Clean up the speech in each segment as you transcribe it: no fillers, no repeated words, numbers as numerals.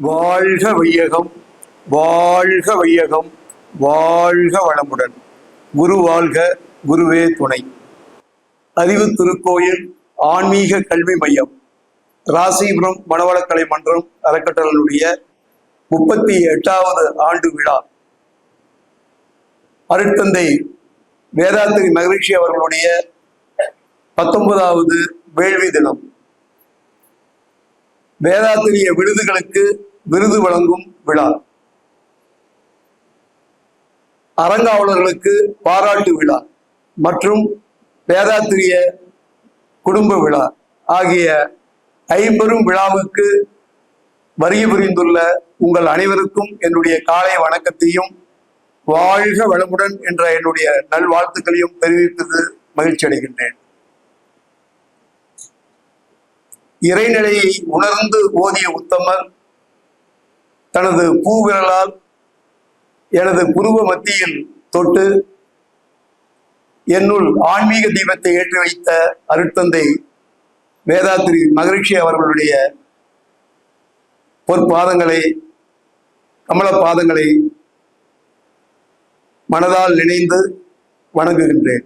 வாழ்க வையகம், வாழ்க வையகம், வாழ்க வளமுடன். குரு வாழ்க, குருவே துணை. அறிவு திருக்கோயில் ஆன்மீக கல்வி மையம், ராசிபுரம் மனவளக்கலை மன்றம் அறக்கட்டளையுடைய 38வது ஆண்டு விழா அருட்தந்தை வேதாத்திரி மகரிஷி அவர்களுடைய 19வது வேள்வி தினம். வேதாத்திரிய விருதுகளுக்கு விருது வழங்கும் விழா, அறங்காவலர்களுக்கு பாராட்டு விழா மற்றும் வேதாத்திரிய குடும்ப விழா ஆகிய 50 விழாவுக்கு வருகை புரிந்துள்ள உங்கள் அனைவருக்கும் என்னுடைய காலை வணக்கத்தையும் வாழ்க வளமுடன் என்ற என்னுடைய நல்வாழ்த்துக்களையும் தெரிவிப்பது மகிழ்ச்சி அடைகின்றேன். இறைநிலையை உணர்ந்து ஓதிய உத்தமர் தனது பூவிரலால் எனது புருவ மத்தியில் தொட்டு என்னுள் ஆன்மீக தீபத்தை ஏற்றி வைத்த அருட்தந்தை வேதாத்திரி மகரிஷி அவர்களுடைய பொற்பாதங்களை, கமல பாதங்களை மனதால் நினைந்து வணங்குகின்றேன்.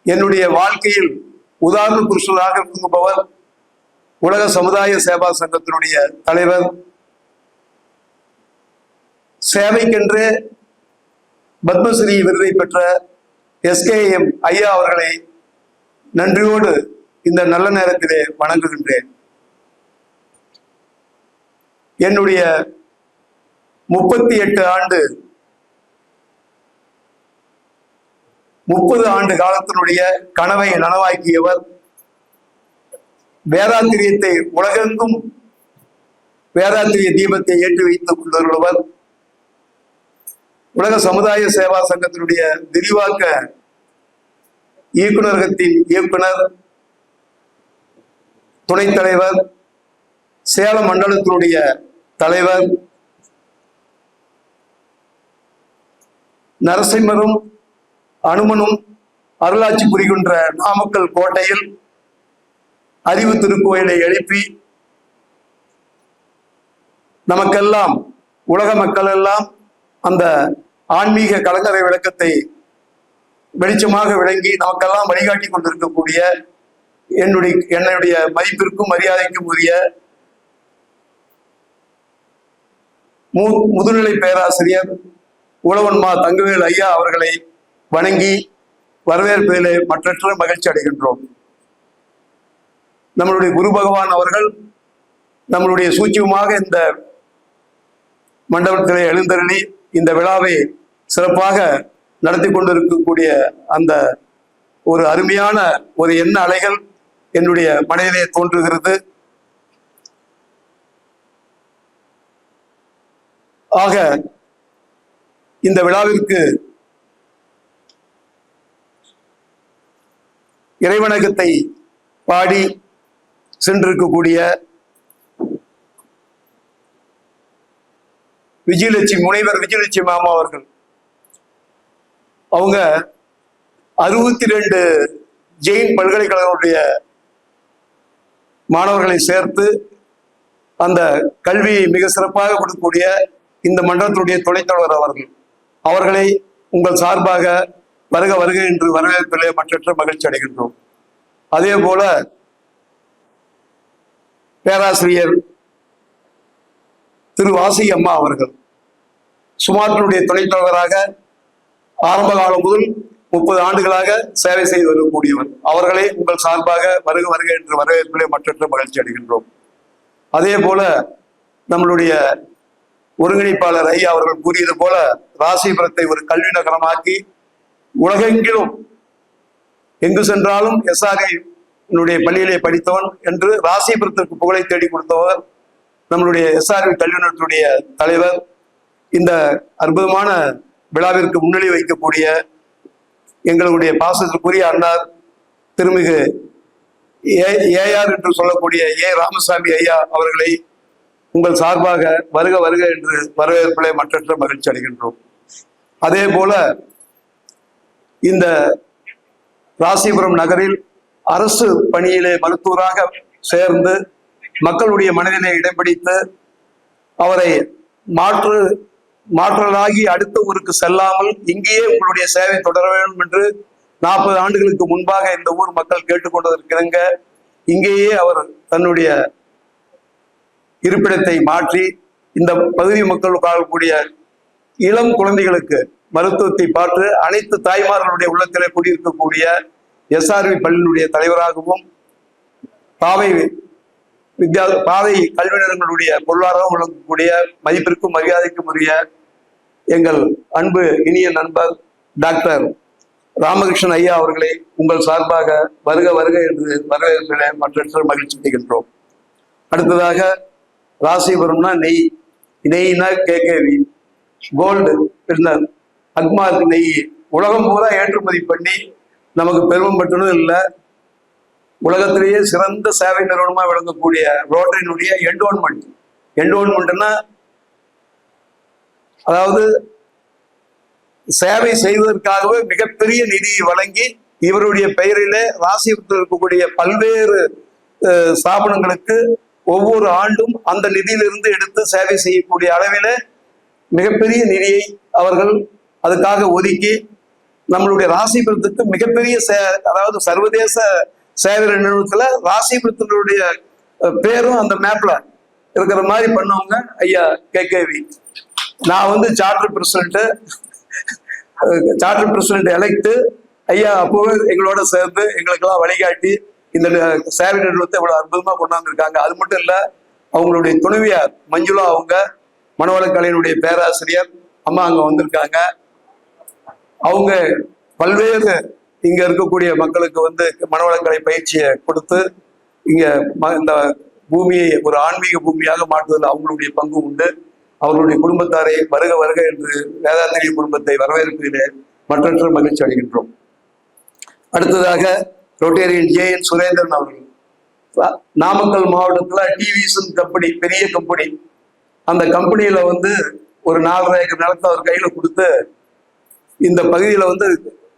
என்னுடைய வாழ்க்கையில் உதாரண புருஷனாக விளங்குபவர் உலக சமுதாய சேவா சங்கத்தினுடைய தலைவர், சேவைக்கென்று பத்மஸ்ரீ விருதை பெற்ற SKM ஐயா அவர்களை நன்றியோடு இந்த நல்ல நேரத்திலே வணங்குகின்றேன். என்னுடைய 38 ஆண்டு 30 ஆண்டு காலத்தினுடைய கனவை நனவாக்கியவர், வேதாத்திரியத்தை உலகெங்கும் வேதாத்திரிய தீபத்தை ஏற்றி வைத்துக் கொண்டுள்ளவர், உலக சமுதாய சேவா சங்கத்தினுடைய விரிவாக்க இயக்குநரகத்தின் இயக்குனர், துணைத் தலைவர், சேலம் மண்டலத்தினுடைய தலைவர், நரசிம்மரும் அனுமனும் அருளாட்சி புரிகின்ற நாமக்கல் கோட்டையில் அறிவு திருக்கோயிலை எழுப்பி நமக்கெல்லாம், உலக மக்கள் எல்லாம் அந்த ஆன்மீக கலங்கரை விளக்கத்தை வெளிச்சமாக விளங்கி நமக்கெல்லாம் வழிகாட்டி கொண்டிருக்கக்கூடிய என்னுடைய மதிப்பிற்கும் மரியாதைக்கும் உரிய முதுநிலை பேராசிரியர் உழவன்மா தங்கவேல் ஐயா அவர்களை வணங்கி வரவேற்பதிலே மற்றற்ற மகிழ்ச்சி அடைகின்றோம். நம்மளுடைய குரு பகவான் அவர்கள் நம்மளுடைய சூட்சமாக இந்த மண்டபத்திலே எழுந்தருளி இந்த விழாவை சிறப்பாக நடத்தி கொண்டிருக்கக்கூடிய அந்த ஒரு அருமையான ஒரு எண்ண அலைகள் என்னுடைய மனதிலே தோன்றுகிறது. ஆக இந்த விழாவிற்கு இறைவணக்கத்தை பாடி சென்றிருக்கக்கூடிய முனைவர் விஜயலட்சுமி மாமா அவர்கள், அவங்க 62 ஜெயின் பல்கலைக்கழகங்களுடைய மாணவர்களை சேர்த்து அந்த கல்வியை மிக சிறப்பாக கொடுக்கக்கூடிய இந்த மண்டலத்தினுடைய துணைத் தலைவர் அவர்களை உங்கள் சார்பாக வருக வருக என்று வரவேற்பிலே மற்றற்ற மகிழ்ச்சி அடைகின்றோம். அதே போல பேராசிரியர் திரு வாசி அம்மா அவர்கள் சுமாற்றினுடைய துணைத் தலைவராக ஆரம்ப காலம் முதல் 30 ஆண்டுகளாக சேவை செய்து வரக்கூடியவர். அவர்களை உங்கள் சார்பாக வருக வருக என்று வரவேற்பிலே மற்றற்ற மகிழ்ச்சி அடைகின்றோம். அதே போல நம்மளுடைய ஒருங்கிணைப்பாளர் ஐயா அவர்கள் கூறியது போல ராசிபுரத்தை ஒரு கல்வி நகரமாக்கி உலகெங்கிலும் எங்கு சென்றாலும் SRI பள்ளியிலே படித்தவன் என்று ராசிபுரத்திற்கு புகழை தேடி கொடுத்தவர் நம்மளுடைய SRI கல்வி நிறுவனத்துடைய தலைவர். இந்த அற்புதமான விழாவிற்கு முன்னிலை வைக்கக்கூடிய எங்களுடைய பாசத்திற்குரிய அண்ணார் திருமிகு AR என்று சொல்லக்கூடிய ராமசாமி ஐயா அவர்களை உங்கள் சார்பாக வருக வருக என்று வரவேற்பிலே மற்றற்ற மகிழ்ச்சி அடைகின்றோம். அதே போல இந்த ராசிபுரம் நகரில் அரசு பணியிலே மருத்துவராக சேர்ந்து மக்களுடைய மனதிலே இடம் பிடித்து அவரை மாற்றலாகி அடுத்த ஊருக்கு செல்லாமல் இங்கேயே உங்களுடைய சேவை தொடர வேண்டும் என்று 40 ஆண்டுகளுக்கு முன்பாக இந்த ஊர் மக்கள் கேட்டுக்கொண்டதற்கிணங்க இங்கேயே அவர் தன்னுடைய இருப்பிடத்தை மாற்றி இந்த பகுதி மக்கள் வாழக்கூடிய இளம் குழந்தைகளுக்கு மருத்துவத்தை பார்த்து அனைத்து தாய்மார்களுடைய உள்ளத்திலே குடியிருக்கக்கூடிய SRV பள்ளியினுடைய தலைவராகவும் பாவை கல்வி நிறுவனங்களுடைய பொருளாதாரம் வழங்கக்கூடிய மதிப்பிற்கும் மரியாதைக்கும் உரிய எங்கள் அன்பு இனிய நண்பர் டாக்டர் ராமகிருஷ்ணன் ஐயா அவர்களை உங்கள் சார்பாக வருக வருக என்று வரவேற்பிலே மற்ற மகிழ்ச்சி அடைகின்றோம். அடுத்ததாக ராசிபுரம்னா நெய்னா KKV கோல்டு பின்னர் அக்மார்க் நெய் உலகம் பூரா ஏற்றுமதி பண்ணி நமக்கு பெருமை மட்டும் இல்லை, உலகத்திலேயே சிறந்த சேவை நிறுவனமா விளங்கக்கூடிய ரோட்டரியினுடைய என்டோன்மெண்ட்னா அதாவது சேவை செய்வதற்காகவே மிகப்பெரிய நிதியை வழங்கி இவருடைய பெயரிலே ராசிபுரத்தில் இருக்கக்கூடிய பல்வேறு ஸ்தாபனங்களுக்கு ஒவ்வொரு ஆண்டும் அந்த நிதியிலிருந்து எடுத்து சேவை செய்யக்கூடிய அளவில மிகப்பெரிய நிதியை அவர்கள் அதுக்காக ஒதுக்கி நம்மளுடைய ராசிபுரத்துக்கு மிகப்பெரிய அதாவது சர்வதேச சேவை நிறுவனத்துல ராசிபுரத்தினுடைய பேரும் அந்த மேப்ல இருக்கிற மாதிரி பண்ணவங்க ஐயா KKV. நான் சார்ட்டர் பிரசிடென்ட் எலெக்ட் ஐயா அப்போவே எங்களோட சேர்ந்து எங்களுக்கெல்லாம் வழிகாட்டி இந்த சேவை நிறுவனத்தை இவ்வளவு அற்புதமா கொண்டாந்துருக்காங்க. அது மட்டும் இல்ல, அவங்களுடைய துணைவியார் மஞ்சுளா அவங்க மனவளக்கலையினுடைய பேராசிரியர் அம்மா அங்க வந்திருக்காங்க. அவங்க பல்வேறு இங்க இருக்கக்கூடிய மக்களுக்கு மனவளக்கலை பயிற்சியை கொடுத்து இங்க இந்த பூமியை ஒரு ஆன்மீக பூமியாக மாற்றுவதில் அவங்களுடைய பங்கு உண்டு. அவர்களுடைய குடும்பத்தாரை வருக வருக என்று வேதாத்திரிய குடும்பத்தை வரவேற்பதிலே மற்றற்ற மகிழ்ச்சி அடைகின்றோம். அடுத்ததாக ரொட்டேரியன் JN சுரேந்திரன் அவர்கள் நாமக்கல் மாவட்டத்துல டிவிஎஸ் கம்பெனி, பெரிய கம்பெனி, அந்த கம்பெனியில ஒரு 4.5 ஏக்கர் நிலத்தை அவர் கையில கொடுத்து இந்த பகுதியில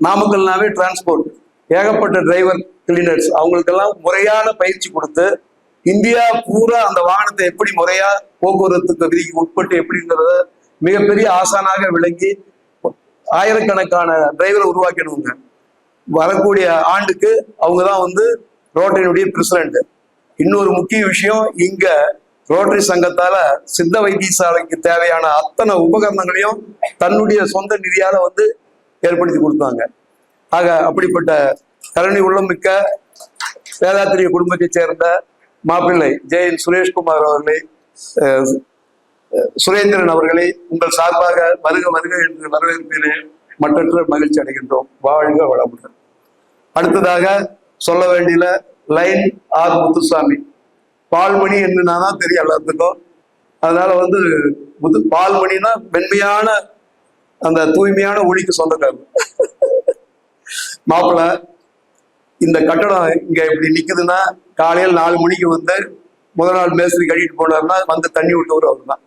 நாமக்கல்னாவே டிரான்ஸ்போர்ட் ஏகப்பட்ட டிரைவர் கிளீனர்ஸ் அவங்களுக்கெல்லாம் முறையான பயிற்சி கொடுத்து இந்தியா பூரா அந்த வாகனத்தை எப்படி முறையா போக்குவரத்துக்கு விதிக்கு உட்பட்டு எப்படிங்கிறத மிகப்பெரிய ஆசானாக விளங்கி ஆயிரக்கணக்கான டிரைவரை உருவாக்கணுங்க. வரக்கூடிய ஆண்டுக்கு அவங்கதான் ரோட்டரியினுடைய பிரசிடென்ட். இன்னொரு முக்கிய விஷயம், இங்க ரோட்டரி சங்கத்தால சித்த வைத்தியசாலைக்கு தேவையான அத்தனை உபகரணங்களையும் தன்னுடைய சொந்த நிதியால ஏற்படுத்தி கொடுத்தாங்க. ஆக அப்படிப்பட்ட கருணை உள்ளமிக்க வேதாத்திரிய குடும்பத்தை சேர்ந்த மாப்பிள்ளை JN சுரேஷ்குமார் அவர்களை, சுரேந்திரன் அவர்களை உங்கள் சார்பாக வருக வருக என்று வரவேற்பிலே மற்றற்ற மகிழ்ச்சி அடைகின்றோம். வாழ்க வளமுடன். அடுத்ததாக சொல்ல வேண்டிய லைன் ஆர் முத்துசாமி, பால்மணி என்று தான் தெரியும் எல்லாத்துக்கும். அதனால பால்மணினா மென்மையான அந்த தூய்மையான ஒளிக்கு சொந்தக்காரர். மாப்பிள்ள இந்த கட்டடம் இங்க இப்படி நிக்குதுன்னா காலையில் 4 மணிக்கு முதல் நாள் மேஸ்திரி கழிட்டு போனார்னா தண்ணி விட்டவர் அவர் தான்.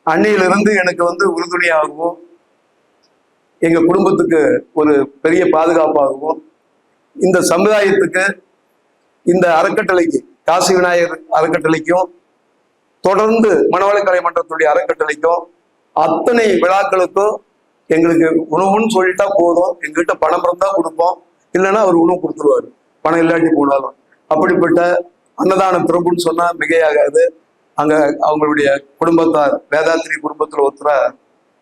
அன்னையிலிருந்து எனக்கு உறுதுணையாகவும் எங்க குடும்பத்துக்கு ஒரு பெரிய பாதுகாப்பாகவும் இந்த சமுதாயத்துக்கு இந்த அறக்கட்டளைக்கு காசி விநாயகர் அறக்கட்டளைக்கும் தொடர்ந்து மனவளக்கலை மன்றத்துடைய அறக்கட்டளைக்கும் அத்தனை விழாக்களுக்கும் எங்களுக்கு உணவுன்னு சொல்லிட்டா போதும், எங்ககிட்ட பணம் இருந்தா கொடுப்போம், இல்லைன்னா அவர் உணவு கொடுத்துருவாரு, பணம் இல்லாட்டி போனாலும். அப்படிப்பட்ட அன்னதான பிரபுன்னு சொன்னா மிகையாகாது. அங்க அவங்களுடைய குடும்பத்தார் வேதாத்திரி குடும்பத்துல ஒருத்தரா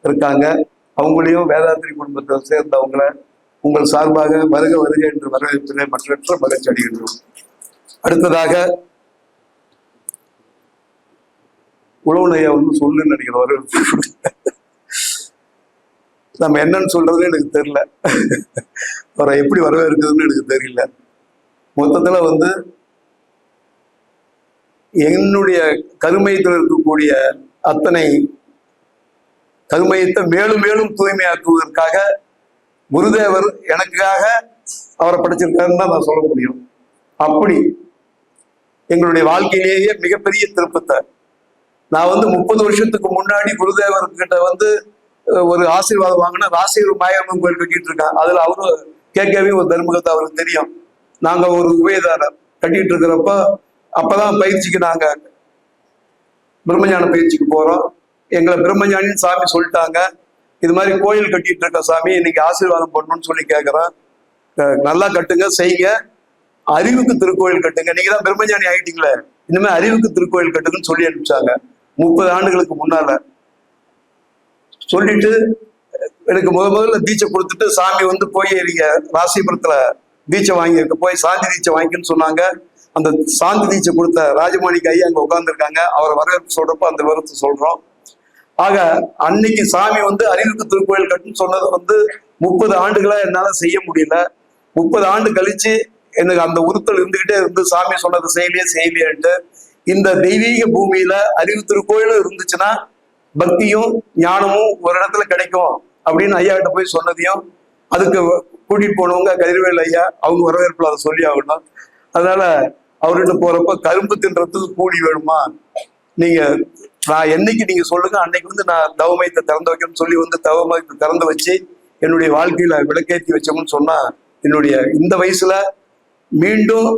இருக்காங்க. அவங்களையும் வேதாத்திரி குடும்பத்தை சேர்ந்தவங்கள உங்கள் சார்பாக வருக வருக என்று வரவேற்பிலே மற்றற்ற மகிழ்ச்சி அடைகின்றோம். அடுத்ததாக உழவுனையா சொல்லுன்னு நினைக்கிறேன். வரவேற்பு நம்ம என்னன்னு சொல்றதுன்னு எனக்கு தெரியல, அவரை எப்படி வரவேற்கிறதுன்னு எனக்கு தெரியல. மொத்தத்துல என்னுடைய கருமையத்தில் இருக்கக்கூடிய அத்தனை கருமையத்தை மேலும் மேலும் தூய்மையாக்குவதற்காக குருதேவர் எனக்காக அவரை படைச்சிருக்காருன்னு தான் நான் சொல்ல முடியும். அப்படி எங்களுடைய வாழ்க்கையிலேயே மிகப்பெரிய திருப்பத்தை நான் 30 வருஷத்துக்கு முன்னாடி குருதேவர்கிட்ட ஒரு ஆசீர்வாதம் வாங்கினா ராசியூர் மாயம்மன் கோயில் கட்டிட்டு இருக்கேன். அதுல அவரும் KKV ஒரு தர்மகத்தை அவருக்கு தெரியும். நாங்க ஒரு உபயதாரர். கட்டிட்டு இருக்கிறப்ப அப்பதான் பயிற்சிக்கு நாங்க பிரம்மஞான பயிற்சிக்கு போறோம். எங்களை பிரம்மஞானின்னு சாமி சொல்லிட்டாங்க. இது மாதிரி கோயில் கட்டிட்டு இருக்க சாமி இன்னைக்கு ஆசீர்வாதம் பண்ணணும்னு சொல்லி கேட்கிறோம். நல்லா கட்டுங்க, செய்யுங்க. அறிவுக்கு திருக்கோயில் கட்டுங்க. நீங்க தான் பிரம்மஞானி ஆகிட்டீங்களே, இனிமே அறிவுக்கு திருக்கோயில் கட்டுங்கன்னு சொல்லி அனுப்பிச்சாங்க 30 ஆண்டுகளுக்கு முன்னால. சொல்லிட்டு எனக்கு முதல்ல தீட்சை கொடுத்துட்டு சாமி வந்து போய் நீங்க ராசிபுரத்துல தீட்சை வாங்கி போய் சாந்தி தீட்சை வாங்கிக்கன்னு சொன்னாங்க. அந்த சாந்தி தீட்சை கொடுத்த ராஜமாணிக்கு ஐயா அங்க உட்கார்ந்துருக்காங்க. அவரை வரவேற்பு சொல்றப்போ அந்த விவரத்தை சொல்றோம். ஆக அன்னைக்கு சாமி வந்து அறிவுக்கு திருக்கோயில் கட்டுன்னு சொன்னதை வந்து 30 ஆண்டுகளா என்னால செய்ய முடியல. 30 ஆண்டு கழிச்சு எனக்கு அந்த உறுத்தல் இருந்துகிட்டே இருந்து சாமி சொன்னதை செய்யலையேன்ட்டு இந்த தெய்வீக பூமியில அறிவு திருக்கோயிலும் இருந்துச்சுன்னா பக்தியும் ஞானமும் ஒரு இடத்துல கிடைக்கும் அப்படின்னு ஐயா கிட்ட போய் சொன்னதையும், அதுக்கு கூட்டிட்டு போனவங்க கதிர்வேல் ஐயா, அவங்க வரவேற்புல அதை சொல்லி ஆகணும். அதனால அவர்கிட்ட போறப்ப கரும்பு தின்றதுக்கு கூலி வேணுமா, நீங்க நான் என்னைக்கு நீங்க சொல்லுங்க அன்னைக்கு வந்து நான் தவமயத்தை திறந்து வைக்கணும்னு சொல்லி வந்து தவமயத்தை திறந்து வச்சு என்னுடைய வாழ்க்கையில விளக்கேற்றி வச்சோம்னு சொன்னா, என்னுடைய இந்த வயசுல மீண்டும்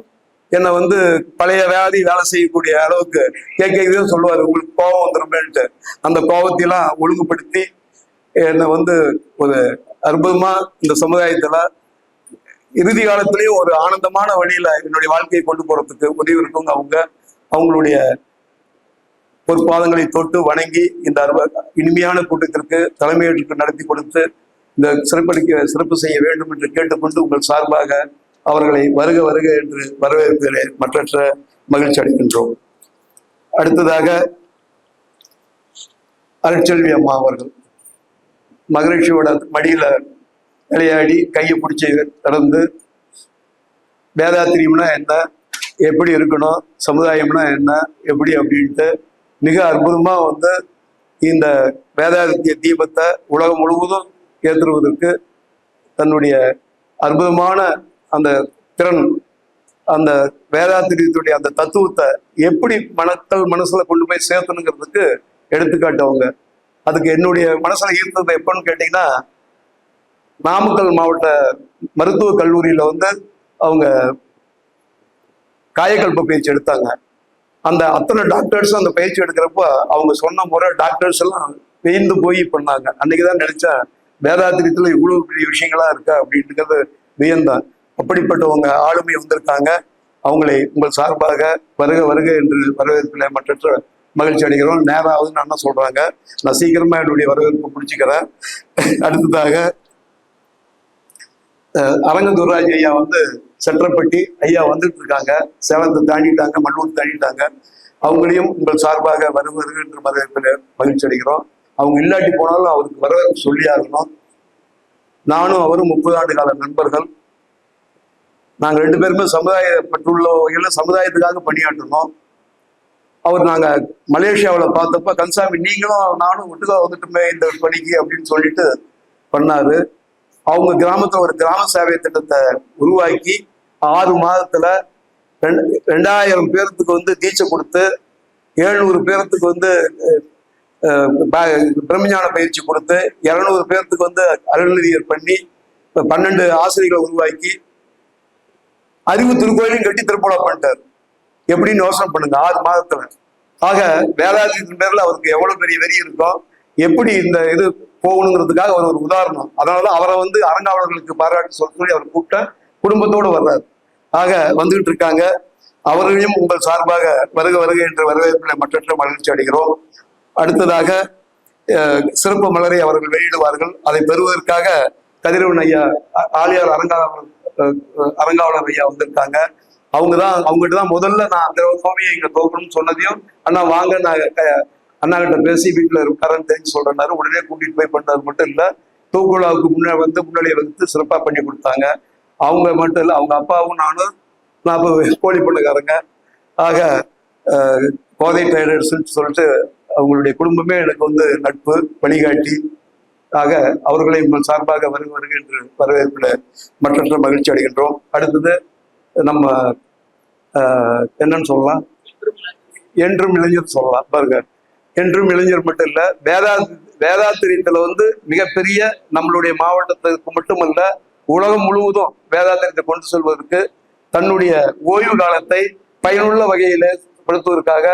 என்னை வந்து பழைய வேலை செய்யக்கூடிய அளவுக்கு கேட்கவே சொல்லுவாரு, உங்களுக்கு கோபம் வந்துருமேன்ட்டு. அந்த கோபத்தையெல்லாம் ஒழுங்குபடுத்தி என்னை வந்து ஒரு அற்புதமா இந்த சமுதாயத்துல இறுதி காலத்திலையும் ஒரு ஆனந்தமான வழியில என்னுடைய வாழ்க்கையை கொண்டு போறதுக்கு உதவி இருக்குங்க. அவங்களுடைய பொற்பாதங்களை தொட்டு வணங்கி இந்த இனிமையான கூட்டத்திற்கு தலைமையேற்று நடத்தி கொடுத்து இந்த சிறப்பு செய்ய வேண்டும் என்று கேட்டுக்கொண்டு உங்கள் சார்பாக அவர்களை வருக வருக என்று வரவேற்பதிலே மற்றற்ற மகிழ்ச்சி அடைகின்றோம். அடுத்ததாக அருட்செல்வி அம்மா அவர்கள் மகிழ்ச்சியோட மடியில விளையாடி கையை பிடிச்சி நடந்து வேதாத்திரியம்னா என்ன, எப்படி இருக்கணும், சமுதாயம்னா என்ன, எப்படி அப்படின்ட்டு மிக அற்புதமா வந்து இந்த வேதாத்திரிய தீபத்தை உலகம் முழுவதும் ஏற்றுவதற்கு தன்னுடைய அற்புதமான அந்த திறன், அந்த வேதாத்திரியத்துடைய அந்த தத்துவத்தை எப்படி மக்கள் மனசுல கொண்டு போய் சேர்த்தணுங்கிறதுக்கு எடுத்துக்காட்டவங்க. அதுக்கு என்னுடைய மனசுல ஈர்த்தது எப்பன்னு கேட்டீங்கன்னா, நாமக்கல் மாவட்ட மருத்துவக் கல்லூரியில வந்து அவங்க காயக்கல்ப பயிற்சி எடுத்தாங்க. அந்த அத்தனை டாக்டர்ஸும் அந்த பயிற்சி எடுக்கிறப்ப அவங்க சொன்ன முறை டாக்டர்ஸ் எல்லாம் வியந்து போய் பண்ணாங்க. அன்னைக்குதான் நினைச்சேன் வேதாத்திரியத்துல இவ்வளவு பெரிய விஷயங்களா இருக்கா அப்படின்றது வியந்தான். அப்படிப்பட்டவங்க ஆளுமை வந்திருக்காங்க. அவங்களை உங்கள் சார்பாக வருக வருக என்று வரவேற்பில் மற்ற மகிழ்ச்சி அடைகிறோம். நேரம் ஆகுதுன்னு அண்ணா சொல்றாங்க, நான் சீக்கிரமா என்னுடைய வரவேற்பு பிடிச்சிக்கிறேன். அடுத்ததாக அரங்கதுராஜ் ஐயா வந்து செற்றப்பட்டி ஐயா வந்துட்டு இருக்காங்க. சேலத்தை தாண்டிட்டாங்க, மண்ணூர் தாண்டிட்டாங்க. அவங்களையும் உங்கள் சார்பாக வருக என்று வரவேற்பில் மகிழ்ச்சி அடைகிறோம். அவங்க இல்லாட்டி போனாலும் அவருக்கு வரவேற்பு சொல்லி ஆகணும். நானும் அவரும் 30 ஆண்டு கால நண்பர்கள். நாங்க 2 பேருமே சமுதாயப்பட்டுள்ள வகையில சமுதாயத்துக்காக பணியாற்றணும். அவர் நாங்க மலேசியாவில் பார்த்தப்ப, கன்சாமி நீங்களும் நானும் ஒட்டுக்கா வந்துட்டுமே இந்த பணிக்கு அப்படின்னு சொல்லிட்டு பண்ணாரு. அவங்க கிராமத்துல ஒரு கிராம சேவை திட்டத்தை உருவாக்கி 6 மாதத்துல 2000 பேர்த்துக்கு வந்து தீட்சை கொடுத்து 700 பேர்த்துக்கு வந்து பிரம்மஞான பயிற்சி கொடுத்து 200 பேர்த்துக்கு வந்து அருள்நெறியர் பண்ணி 12 ஆசிரியர்களை உருவாக்கி அறிவு திருக்கோயிலையும் கட்டி திருப்பலா பண்ணிட்டார். எப்படின்னு யோசனை பண்ணுங்க 6 மாதத்துல. ஆக வேதாத்தியத்தின் பேர்ல அவருக்கு எவ்வளவு பெரிய வெறி இருக்கும், எப்படி இந்த இது போகணுங்கிறதுக்காக அவர் ஒரு உதாரணம். அதனாலதான் அவரை வந்து அரங்காவலர்களுக்கு பாராட்டு சொல்லி அவர் கூப்பிட்ட குடும்பத்தோடு வர்றாரு. ஆக வந்துகிட்டு இருக்காங்க. அவர்களையும் உங்கள் சார்பாக வருக வருக என்ற வரவேற்பில் மற்ற மகிழ்ச்சி அடைகிறோம். அடுத்ததாக சிறப்பு மலரை அவர்கள் வெளியிடுவார்கள். அதை பெறுவதற்காக கதிரவன் ஐயா ஆலியார் அரங்காவலர் ஐயா வந்திருக்காங்க. அவங்ககிட்ட தான் முதல்ல நான் அந்த சுவாமியை இங்க தோக்கணும்னு சொன்னதையும், அண்ணா வாங்க நான் அண்ணா கிட்ட பேசி வீட்டுல இருக்காருன்னு தெரிஞ்சு சொல்றேன்னாரு. உடனே கூட்டிட்டு போய் பண்ணது மட்டும் இல்ல, தூக்குழாவுக்கு முன்னாடியை வந்து சிறப்பா பண்ணி கொடுத்தாங்க. அவங்க மட்டும் இல்லை, அவங்க அப்பாவும் நானும் 40 கோழி பொண்ணுக்காரங்க. ஆக கோதை ட்ரைடர்ஸ்ன்னு சொல்லிட்டு அவங்களுடைய குடும்பமே எனக்கு வந்து நட்பு வழிகாட்டி. ஆக அவர்களை உங்கள் சார்பாக வருக என்று வரவேற்பில் மற்ற மகிழ்ச்சி அடைகின்றோம். அடுத்தது நம்ம என்னன்னு சொல்லலாம், என்றும் இளைஞர் சொல்லலாம். பாருங்க, என்றும் இளைஞர் மட்டும் இல்ல, வேதாத்திரியத்துல வந்து மிகப்பெரிய நம்மளுடைய மாவட்டத்துக்கு மட்டுமல்ல உலகம் முழுவதும் வேதாத்திரியத்தை கொண்டு செல்வதற்கு தன்னுடைய ஓய்வு காலத்தை பயனுள்ள வகையில படுத்துவதற்காக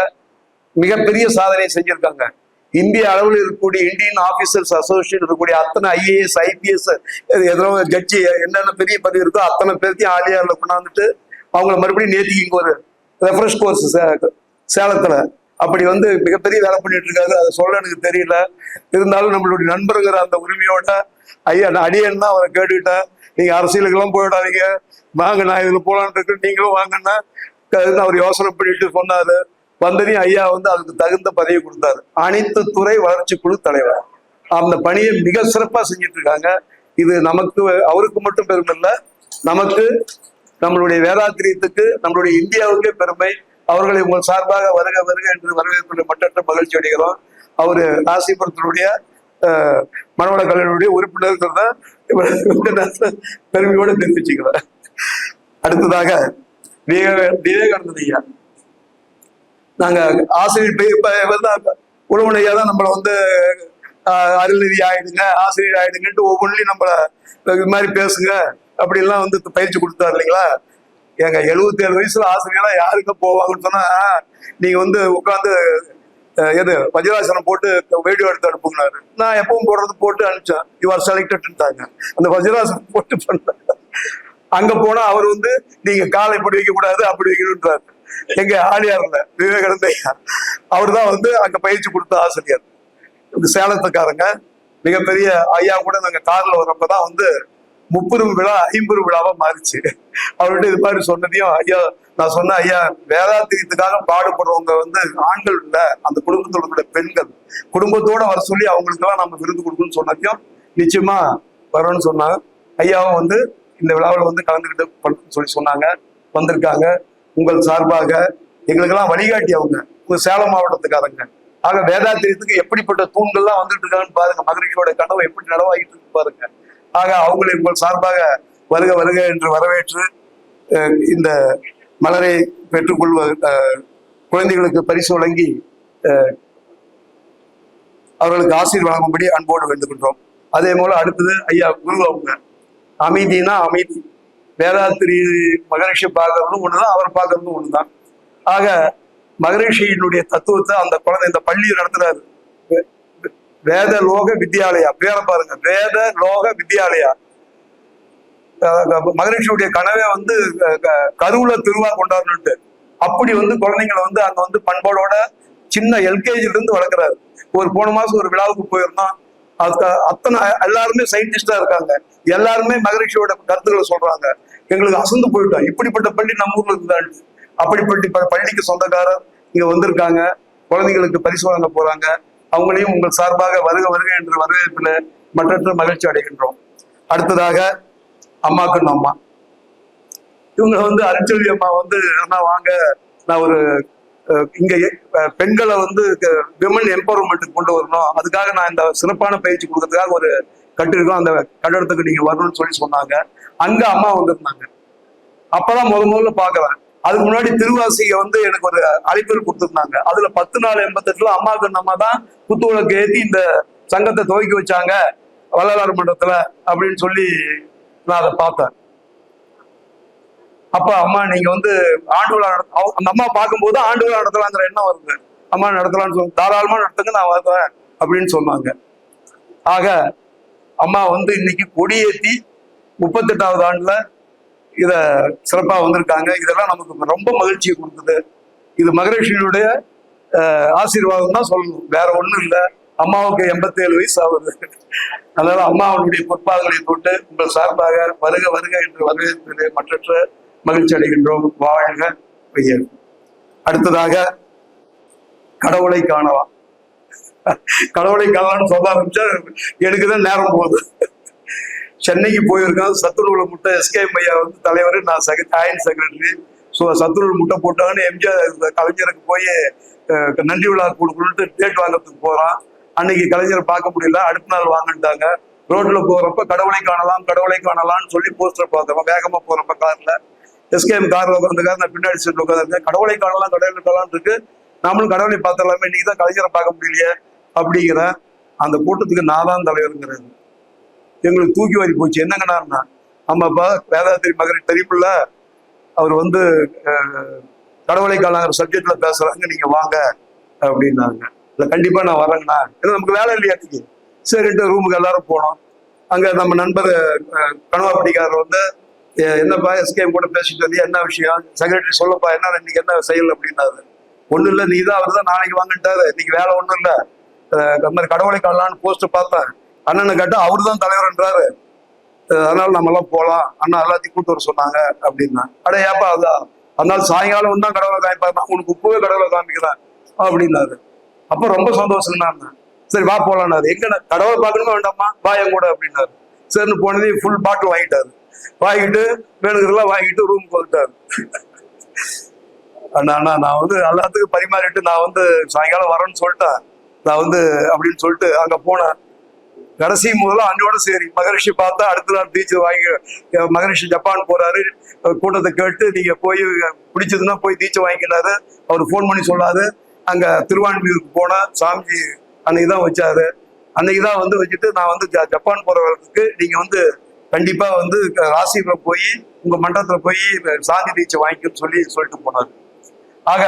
மிகப்பெரிய சாதனை செஞ்சிருக்காங்க. இந்திய அளவில் இருக்கக்கூடிய இந்தியன் ஆபீசர்ஸ் அசோசியேஷன் இருக்கக்கூடிய அத்தனை ஐஏஎஸ் ஐபிஎஸ் எதோ ஜட்ஜி என்னென்ன பெரிய பதவி இருக்கோ அத்தனை பேர்த்தையும் ஆலியார்ல கொண்டாந்துட்டு அவங்கள மறுபடியும் நேத்திக்கு இங்க ஒரு ரெஃப்ரெஷ் கோர்ஸ் சேலத்துல அப்படி வந்து மிகப்பெரிய வேலை பண்ணிட்டு இருக்காரு. அதை சொல்ல எனக்கு தெரியல. இருந்தாலும் நம்மளுடைய நண்பருங்கிற அந்த உரிமையோட ஐயா நான் அடியன் தான் அவரை கேட்டுக்கிட்டேன். நீங்க அரசியலுக்கெல்லாம் போயிடாதீங்க, வாங்க நான் இதுல போலான்னு இருக்கு, நீங்களும் வாங்கன்னா அவர் யோசனை பண்ணிட்டு சொன்னாரு. வந்ததையும் ஐயா வந்து அதுக்கு தகுந்த பதவி கொடுத்தாரு. அனைத்து துறை வளர்ச்சி குழு தலைவர். அந்த பணியை மிக சிறப்பா செஞ்சுட்டு இருக்காங்க. இது நமக்கு அவருக்கு மட்டும் பெருமை இல்லை, நமக்கு நம்மளுடைய வேதாத்திரியத்துக்கு நம்மளுடைய இந்தியாவுக்கே பெருமை. அவர்களை உங்கள் சார்பாக வருக வருக என்று வரவேற்பு மற்ற மகிழ்ச்சி அடைகிறோம். அவரு ராசிபுரத்தினுடைய மனவள கல்லூரியுடைய உறுப்பினர்கிறத பெருமையோடு தெரிவிச்சுக்கிறேன். அடுத்ததாக விவேகானந்தன் ஐயா, நாங்க ஆசிரியர் உழவனையா தான் நம்மளை வந்து அருள்நிதி ஆயிடுங்க, ஆசிரியர் ஆயிடுங்கன்ட்டு ஒவ்வொன்றிலையும் நம்மள இது மாதிரி பேசுங்க அப்படின்லாம் வந்து பயிற்சி கொடுத்தாரு இல்லைங்களா. எங்க 77 வயசுல ஆசிரியரா யாருக்க போவாங்கன்னு சொன்னா, நீங்க வந்து உட்காந்து எது வஜ்ராசனம் போட்டு வீடியோ எடுத்து அனுப்புங்கனாரு. நான் எப்பவும் போடுறது போட்டு அனுப்பிச்சேன். யுவர் செலக்டட்ட்டாங்க. அந்த வஜ்ராசனம் போட்டு பண்ண அங்க போனா அவர் வந்து நீங்க காலை இப்படி வைக்க கூடாது அப்படி வைக்கணும்ன்றாரு. எங்க ஆலியார்ல விவேகானந்த ஐயா அவர் தான் வந்து அங்க பயிற்சி கொடுத்த ஆசிரியர். சேலத்துக்காரங்க மிகப்பெரிய ஐயா கூட நாங்க கார்ல வர்றப்பதான் வந்து 30 விழா 50 விழாவா மாறிச்சு. அவர்கிட்ட இது மாதிரி சொன்னதையும் ஐயா நான் சொன்னேன், ஐயா வேதாத்திரியத்துக்காக பாடுபடுறவங்க வந்து ஆண்கள் இல்லை, அந்த குடும்பத்தோட பெண்கள் குடும்பத்தோட வர சொல்லி அவங்களுக்கெல்லாம் நம்ம விருது கொடுக்கணும்னு சொன்னதையும் நிச்சயமா வரோன்னு சொன்னாங்க. ஐயாவும் வந்து இந்த விழாவில் வந்து கலந்துக்கிட்டு சொல்லி சொன்னாங்க, வந்திருக்காங்க. உங்கள் சார்பாக எங்களுக்கெல்லாம் வழிகாட்டி அவங்க உங்க சேலம் மாவட்டத்துக்காரங்க. ஆக வேதாத்திரியத்துக்கு எப்படிப்பட்ட தூண்கள்லாம் வந்துட்டு இருக்காங்கன்னு பாருங்க, மகிழ்ச்சியோட கனவு எப்படி நடவாகிட்டு இருக்கு பாருங்க. ஆக அவங்களை உங்கள் சார்பாக வருக வருக என்று வரவேற்று இந்த மலரை பெற்றுக்கொள்வ குழந்தைகளுக்கு பரிசு வழங்கி அவர்களுக்கு ஆசீர் வழங்கும்படி அன்போடு வேண்டுகின்றோம். அதே போல அடுத்தது ஐயா குரு அவங்க. அமைதினா அமைதி, வேதாத்திரி மகரிஷி பார்க்கறதும் ஒண்ணுதான், அவர் பார்க்கறதும் ஒண்ணுதான். ஆக மகரிஷியினுடைய தத்துவத்தை அந்த குழந்தை இந்த பள்ளியை நடத்துறாரு. வேத லோக வித்யாலயா, பேரை பாருங்க, வேத லோக வித்யாலயா. மகரிஷியுடைய கனவே வந்து கருவுல திருவா கொண்டாடணும்ட்டு. அப்படி வந்து குழந்தைங்களை வந்து அங்க வந்து பண்பாடோட சின்ன எல்கேஜில இருந்து வளர்க்குறாரு. போன மாசம் ஒரு விழாவுக்கு போயிருந்தோம். அத்தனை எல்லாருமே சயின்டிஸ்டா இருக்காங்க, எல்லாருமே மகரிஷியோட கருத்துக்களை சொல்றாங்க. எங்களுக்கு அசந்து போயிட்டோம், இப்படிப்பட்ட பள்ளி நம்ம ஊர்ல இருந்தாள். அப்படிப்பட்ட பள்ளிக்கு சொந்தக்காரர் இங்க வந்திருக்காங்க, குழந்தைங்களுக்கு பரிசு வழங்க போறாங்க. அவங்களையும் உங்கள் சார்பாக வருக வருக என்று வரவேற்பில் மற்ற மகிழ்ச்சி அடைகின்றோம். அடுத்ததாக அம்மாக்குன்னு அம்மா, இவங்க வந்து அருச்செல்வி அம்மா வந்து அண்ணா வாங்க, நான் ஒரு இங்க பெண்களை வந்து விமன் எம்பவர்மெண்ட்டுக்கு கொண்டு வரணும், அதுக்காக நான் இந்த சிறப்பான பயிற்சி கொடுக்கறதுக்காக ஒரு கட்டிருக்கோம், அந்த கட்டிடத்துக்கு நீங்க வரணும்னு சொல்லி சொன்னாங்க. அங்க அம்மா வந்திருந்தாங்க. அப்பதான் முதல்ல பாக்குறேன். அதுக்கு முன்னாடி திருவாசிக வந்து எனக்கு ஒரு அழைப்பில் கொடுத்துருந்தாங்க. அதுல 10 நாள் 88 அம்மாவுக்கு அம்மா தான் குத்துவிளக்கு ஏற்றி இந்த சங்கத்தை துவக்கி வச்சாங்க வள்ளலார் மன்றத்துல அப்படின்னு சொல்லி நான் அதை பார்த்தேன். அப்ப அம்மா நீங்க வந்து ஆண்டு விழா அந்த அம்மா பார்க்கும்போது ஆண்டு விழா நடத்தலாங்கிற எண்ணம் வருது. அம்மா நடத்தலாம்னு சொல்லி தாராளமா நடத்துங்க, நான் வருவேன் அப்படின்னு சொன்னாங்க. ஆக அம்மா வந்து இன்னைக்கு கொடியேற்றி 38வது ஆண்டுல இத சிறப்பா வந்திருக்காங்க. இதெல்லாம் நமக்கு ரொம்ப மகிழ்ச்சியை கொடுக்குது. இது மகரிஷியினுடைய ஆசீர்வாதம் தான் சொல்லணும், வேற ஒண்ணும் இல்லை. அம்மாவுக்கு 87 வயசு ஆகுது. அதனால அம்மாவுடைய பொற்பாதங்களை தொட்டு உங்கள் சார்பாக வருக வருக என்று வரவேற்பதிலே மற்ற மகிழ்ச்சி அடைகின்றோம். வாழ்க பெயர். அடுத்ததாக கடவுளை காணலாம். கடவுளை காணலாம்னு சொல்ல ஆரம்பிச்சா எனக்குதான் நேரம் போகுது. சென்னைக்கு போயிருக்கான். சத்துணவுல முட்டை எஸ்கேஎம் ஐயா வந்து தலைவர், நான் ஜாயின்ட் செக்ரட்டரி. ஸோ சத்துணவு முட்டை போட்டாங்கன்னு எம்ஜிஆர் கலைஞருக்கு போய் நன்றி விழா கொடுக்கணும்ட்டு டேட் வாங்கறதுக்கு போறான். அன்னைக்கு கலைஞரை பார்க்க முடியல, அடுத்த நாள் வாங்கிட்டாங்க. ரோட்ல போறப்ப கடவுளை காணலாம் கடவுளை காணலாம்னு சொல்லி போஸ்டர் பார்த்தோம். வேகமா போறப்ப கார்ல எஸ்கேஎம் கார்ல உட்காந்துக்காரு, நான் பின்னாடி சீட்ல உட்காந்துருக்கேன். கடவுளை காணலாம் கடவுளை காணலாம் இருக்கு, நம்மளும் கடவுளை பார்த்துடலாமே, இன்னைக்கு தான் கலைஞரை பார்க்க முடியலையே அப்படிங்கிற அந்த கூட்டத்துக்கு நான் தான் தலைவருங்கிறது. எங்களுக்கு தூக்கி வாரி போச்சு. என்னங்கண்ணா, ஆமாப்பா வேதாத்திரி மகரிஷி தெரியுமில்ல, அவர் வந்து கடவுளை காலாங்கிற சப்ஜெக்ட்ல பேசுறாங்க, நீங்க வாங்க அப்படின்னாங்க. இல்லை கண்டிப்பா நான் வரேங்கண்ணா, ஏன்னா நமக்கு வேலை இல்லையா இன்னைக்கு. சரின்ட்டு ரூமுக்கு எல்லாரும் போனோம். அங்க நம்ம நண்பர் கனவாப்பட்டிக்காரர் வந்து, என்னப்பா எஸ்கேம் கூட பேசிட்டு வந்து என்ன விஷயம், செக்ரட்டரி சொல்லப்பா என்ன இன்னைக்கு என்ன செயல் அப்படின்னாரு. ஒண்ணும் இல்லை, நீ தான் அவர் தான் நாளைக்கு வாங்கிட்டாரு, இன்னைக்கு வேலை ஒன்றும் இல்லை, இந்த மாதிரி கடவுளை காணலான்னு போஸ்ட் பார்த்தேன், அண்ணனை கேட்டா அவரு தான் தலைவர்ன்றாரு, அதனால நம்ம எல்லாம் போலாம், அண்ணா எல்லாத்தையும் கூட்டு வர சொன்னாங்க அப்படின்னா. அட ஏப்பா அதான், அதனால சாயங்காலம் வந்து தான் கடவுளை காமிப்பாரு, நான் உனக்கு இப்பவே கடவுளை காமிக்கிறேன் அப்படின்னாரு. அப்ப ரொம்ப சந்தோஷம் தான். சரி வா போலான்னாரு. எங்க கடவுளை பார்க்கணுமா வேண்டாமா, வா என் கூட அப்படின்னாரு. சரின்னு போனதே ஃபுல் பாட்டில் வாங்கிட்டாரு. வாங்கிட்டு வேணுங்கிறதெல்லாம் வாங்கிட்டு ரூமுக்கு வந்துட்டாரு. அண்ணா நான் வந்து எல்லாத்துக்கும் பரிமாறிட்டு நான் வந்து சாயங்காலம் வரேன்னு சொல்லிட்டேன், நான் வந்து அப்படின்னு சொல்லிட்டு அங்க போனேன். கடைசி முதல்ல அன்னோட சரி மகரிஷி பார்த்தா அடுத்த நாள் பீச் வாங்கி, மகரிஷி ஜப்பான் போறாரு, கூட்டத்தை கேட்டு நீங்க போய் பிடிச்சதுன்னா போய் தீச்சை வாங்கிக்கினாரு. அவர் ஃபோன் பண்ணி சொல்லாரு. அங்க திருவான்மியூருக்கு போனா சாமிஜி அன்னைக்கு தான் வச்சாரு. அன்னைக்கு தான் வந்து வச்சுட்டு நான் வந்து ஜப்பான் போறவர்களுக்கு நீங்க வந்து கண்டிப்பா வந்து ராசிபுரம் போய் உங்க மண்டலத்துல போய் சாந்தி தீட்சை வாங்கிக்கணும்னு சொல்லிட்டு போனாரு. ஆக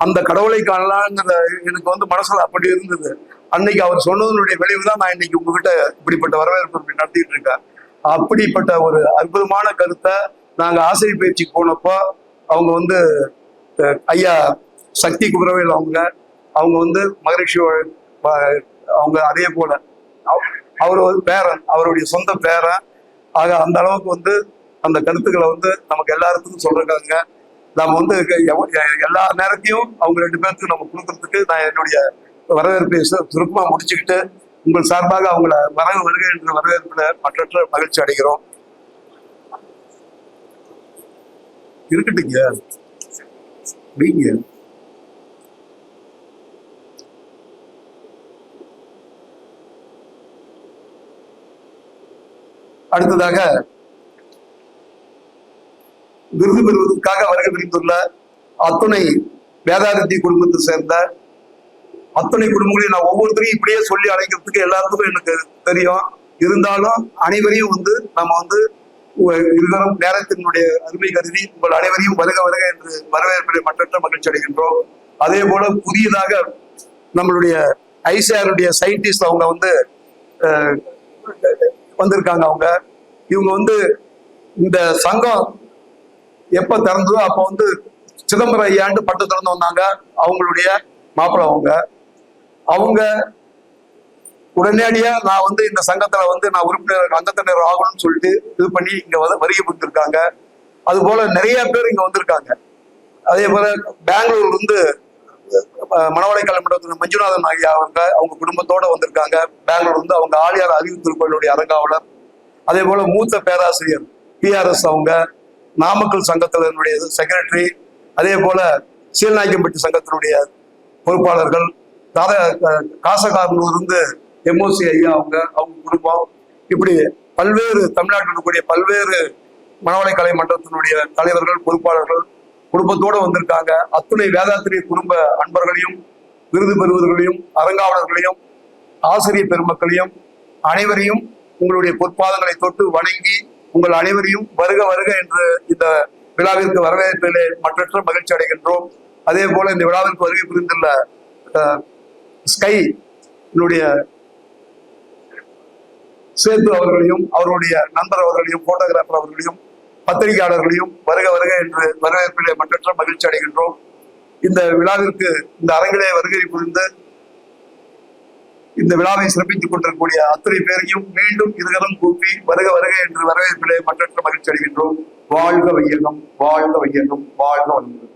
அந்த கடவுளை காணலாங்கிற எனக்கு வந்து மனசுல அப்படி இருந்தது. அன்னைக்கு அவர் சொன்னதனுடைய விளைவு தான் நான் இன்னைக்கு உங்ககிட்ட இப்படிப்பட்ட வரவேற்பு நடத்திட்டு இருக்கேன். அப்படிப்பட்ட ஒரு அற்புதமான கருத்தை நாங்க ஆசிரியர் பயிற்சிக்கு போனப்போ அவங்க வந்து ஐயா சக்தி குமரவேல் அவங்க வந்து மகரிஷி அவங்க அதே போல அவர் ஒரு பேரன், அவருடைய சொந்த பேரன். ஆக அந்த அளவுக்கு வந்து அந்த கருத்துக்களை வந்து நமக்கு எல்லாருக்கும் சொல்றாங்க. நம்ம வந்து எல்லா நேரத்தையும் அவங்க 2 பேருக்கும் நம்ம கொடுக்கறதுக்கு நான் என்னுடைய வரவேற்பை சுருக்கமா முடிச்சுக்கிட்டு உங்கள் சார்பாக அவங்கள வருகை என்ற வரவேற்புல மற்றற்ற மகிழ்ச்சி அடைகிறோம். இருக்கட்டுங்க நீங்க. அடுத்ததாக விருது பெறுவதற்காக வருகை புரிந்துள்ள அத்துணை வேதாரத்தி குடும்பத்தை சேர்ந்த அத்துணை குடும்பங்களையும் நான் ஒவ்வொருத்தரையும் இப்படியே சொல்லி அழைக்கிறதுக்கு எல்லாத்துக்கும் எனக்கு தெரியும். இருந்தாலும் அனைவரையும் வந்து நம்ம வந்து இருவரும் நேரத்தினுடைய அருமை கருதி உங்கள் அனைவரையும் வருக என்று வரவேற்பை மற்றற்ற மகிழ்ச்சி அடைகின்றோம். அதே போல புதியதாக நம்மளுடைய ஐசிஆருடைய சயின்டிஸ்ட் அவங்க வந்து வந்திருக்காங்க. இவங்க வந்து இந்த சங்கம் எப்ப திறந்ததோ அப்ப வந்து சிதம்பரம் ஐயாண்டு பட்டு திறந்து வந்தாங்க. அவங்களுடைய மாப்பிள்ளை அவங்க உடனடியா நான் வந்து இந்த சங்கத்துல வந்து நான் உறுப்பினர் அங்கத்தினர் ஆகணும்னு சொல்லிட்டு இது பண்ணி இங்க வந்து வருகை கொடுத்திருக்காங்க. அது போல நிறைய பேர் இங்க வந்திருக்காங்க. அதே போல பெங்களூர்ல இருந்து மணவளை கல்வி மஞ்சுநாதன் ஆகிய அவங்க குடும்பத்தோட வந்திருக்காங்க. பெங்களூர் வந்து அவங்க ஆழியார் அறிவு திருக்கோயிலுடைய அறங்காவலர். அதே போல மூத்த பேராசிரியர் PRS அவங்க, நாமக்கல் சங்கத்தினுடைய செக்ரட்டரி, அதே போல சீல்நாயக்கம்பட்டி சங்கத்தினுடைய பொறுப்பாளர்கள், காசகாரனூர் இருந்து MOC ஐயா அவங்க குடும்பம், இப்படி பல்வேறு தமிழ்நாட்டில் இருக்கக்கூடிய பல்வேறு மணவளை கலை மன்றத்தினுடைய தலைவர்கள் பொறுப்பாளர்கள் குடும்பத்தோடு வந்திருக்காங்க. அத்துணை வேதாத்திரிய குடும்ப அன்பர்களையும் விருது பெறுவர்களையும் அறங்காவலர்களையும் ஆசிரியர் பெருமக்களையும் அனைவரையும் உங்களுடைய பொற்பாதங்களை தொட்டு வணங்கி உங்கள் அனைவரையும் வருக என்று இந்த விழாவிற்கு வரவேற்பிலே மற்றற்ற மகிழ்ச்சி அடைகின்றோம். அதே போல இந்த விழாவிற்கு வருகை புரிந்துள்ள ஸ்கை சேத்து அவர்களையும் அவருடைய நண்பர் அவர்களையும் போட்டோகிராஃபர் அவர்களையும் பத்திரிகையாளர்களையும் வருக என்று வரவேற்பிலே மற்றற்ற மகிழ்ச்சி அடைகின்றோம். இந்த விழாவிற்கு இந்த அரங்கிலே வருகை புரிந்து இந்த விழாவை சிறப்பித்துக் கொண்டிருக்கக்கூடிய அத்தனை பேரையும் மீண்டும் இருகரம் கூப்பி வருக என்று வரவேற்பிலே மற்றற்ற மகிழ்ச்சி அடைகின்றோம். வாழ்க வையகம், வாழ்க வையகம், வாழ்க வளமுடன்.